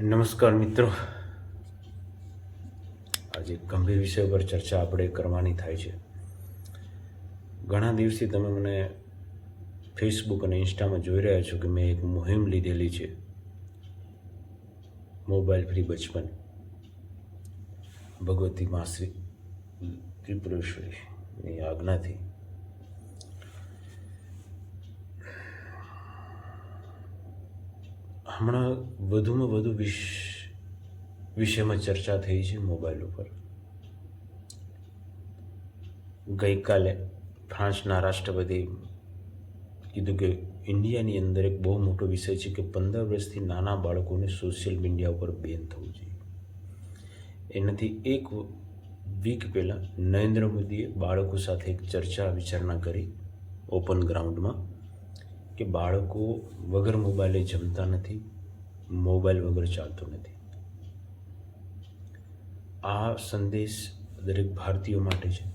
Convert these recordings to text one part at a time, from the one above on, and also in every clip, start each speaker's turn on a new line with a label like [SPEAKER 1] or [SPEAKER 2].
[SPEAKER 1] નમસ્કાર મિત્રો, આજે ગંભીર વિષય પર ચર્ચા આપણે કરવાની થાય છે. ઘણા દિવસથી તમે મને ફેસબુક અને ઇન્સ્ટામાં જોઈ રહ્યા છો કે મેં એક મુહિમ લીધેલી છે, મોબાઈલ ફ્રી બચપન. ભગવતી માશ્રી ત્રિપુરેશ્વરીની આજ્ઞાથી હમણાં વધુમાં વધુ વિષયમાં ચર્ચા થઈ છે મોબાઈલ ઉપર. ગઈકાલે ફ્રાન્સના રાષ્ટ્રપતિ કીધું કે ઇન્ડિયાની અંદર એક બહુ મોટો વિષય છે કે 15 વર્ષથી નાના બાળકોને સોશિયલ મીડિયા ઉપર બેન થવું જોઈએ. એનાથી એક વીક પહેલાં નરેન્દ્ર મોદીએ બાળકો સાથે એક ચર્ચા વિચારણા કરી ઓપન ગ્રાઉન્ડમાં કે બાળકો વગર મોબાઈલે જમતા નથી, મોબાઈલ વગર ચાલતું નથી. આ સંદેશ દરેક ભારતીયો માટે છે.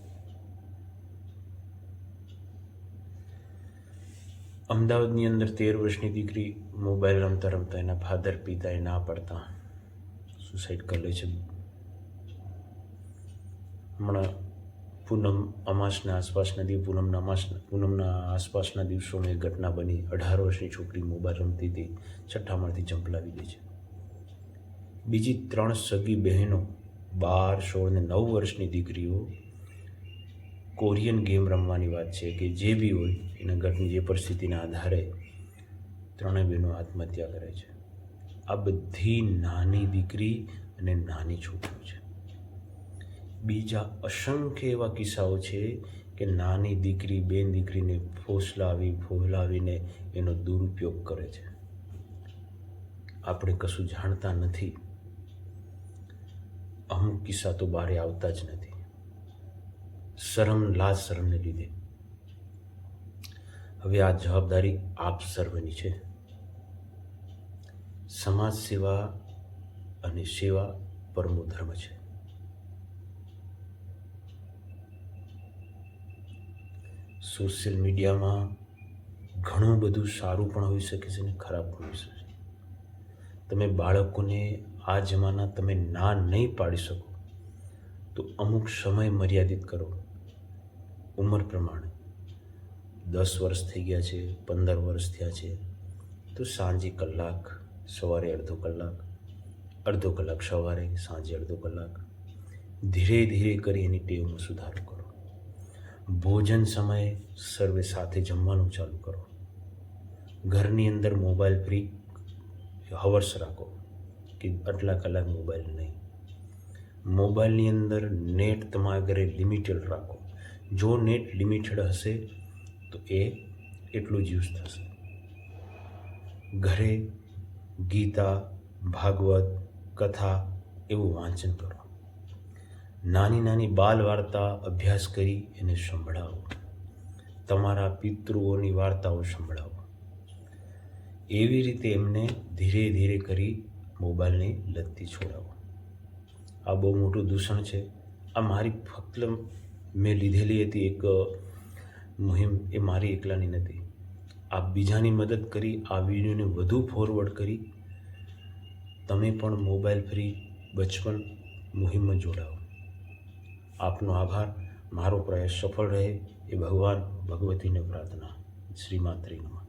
[SPEAKER 1] અમદાવાદની અંદર 13 વર્ષની દીકરી મોબાઈલ રમતા રમતા એના ફાધર પિતાએ ના પડતા સુસાઇડ કરી લે છે. હમણાં પૂનમના આસપાસના દિવસોમાં એક ઘટના બની. 18 વર્ષની છોકરી મોબાઈલ રમતી હતી, છઠ્ઠા માળથી ચંપલાવી દે છે. બીજી 3 સગી બહેનો 12, 16 ને 9 વર્ષની દીકરીઓ કોરિયન ગેમ રમવાની વાત છે કે જે બી હોય એના ઘરની જે પરિસ્થિતિના આધારે 3 બહેનો આત્મહત્યા કરે છે. આ બધી નાની દીકરી અને નાની છોકરીઓ છે. બીજા અસંખ્ય એવા કિસ્સાઓ છે કે નાની દીકરી બેન દીકરીને ફોસલાવીને એનો દુરુપયોગ કરે છે. આપણે કશું જાણતા નથી. અમુક કિસ્સા તો બહાર આવતા જ નથી, લાજ શરમને લીધે. હવે આ જવાબદારી આપ સર્વની છે. સમાજ સેવા અને સેવા પરમો ધર્મ છે. સોશિયલ મીડિયામાં ઘણું બધું સારું પણ હોઈ શકે છે અને ખરાબ પણ હોઈ શકે છે. તમે બાળકોને આ જમાના તમે ના નહીં પાડી શકો તો અમુક સમય મર્યાદિત કરો. ઉંમર પ્રમાણે 10 વર્ષ થઈ ગયા છે, 15 વર્ષ થયા છે તો સાંજે કલાક, સવારે અડધો કલાક સવારે, સાંજે અડધો કલાક, ધીરે ધીરે કરી એની ટેવમાં સુધારો કરો. ભોજન સમયે સર્વે સાથે જમવાનું ચાલુ કરો. ઘરની અંદર મોબાઈલ ફ્રી હવર્સ રાખો કે આટલા કલાક મોબાઈલ નહીં. મોબાઈલની અંદર નેટ તમારા ઘરે લિમિટેડ રાખો. જો નેટ લિમિટેડ હશે તો એ એટલું જ યુઝ થશે. ઘરે ગીતા, ભાગવત, કથા એવું વાંચન કરો. નાની નાની બાલ વાર્તા અભ્યાસ કરી એને સંભળાવો. તમારા પિતૃઓની વાર્તાઓ સંભળાવો. એવી રીતે એમને ધીરે ધીરે કરી મોબાઈલની લતથી છોડાવો. આ બહુ મોટું દૂષણ છે. આ મારી ફક્ત મેં લીધેલી હતી એક મુહિમ, એ મારી એકલાની નથી. આપ બીજાની મદદ કરી, આ વિડીયોને વધુ ફોરવર્ડ કરી તમે પણ મોબાઈલ ફ્રી બચપન મુહિમમાં જોડાઓ. આપનો આભાર. મારો પ્રયાસ સફળ રહે એ ભગવાન ભગવતીને પ્રાર્થના. શ્રીમાત્રે નમઃ.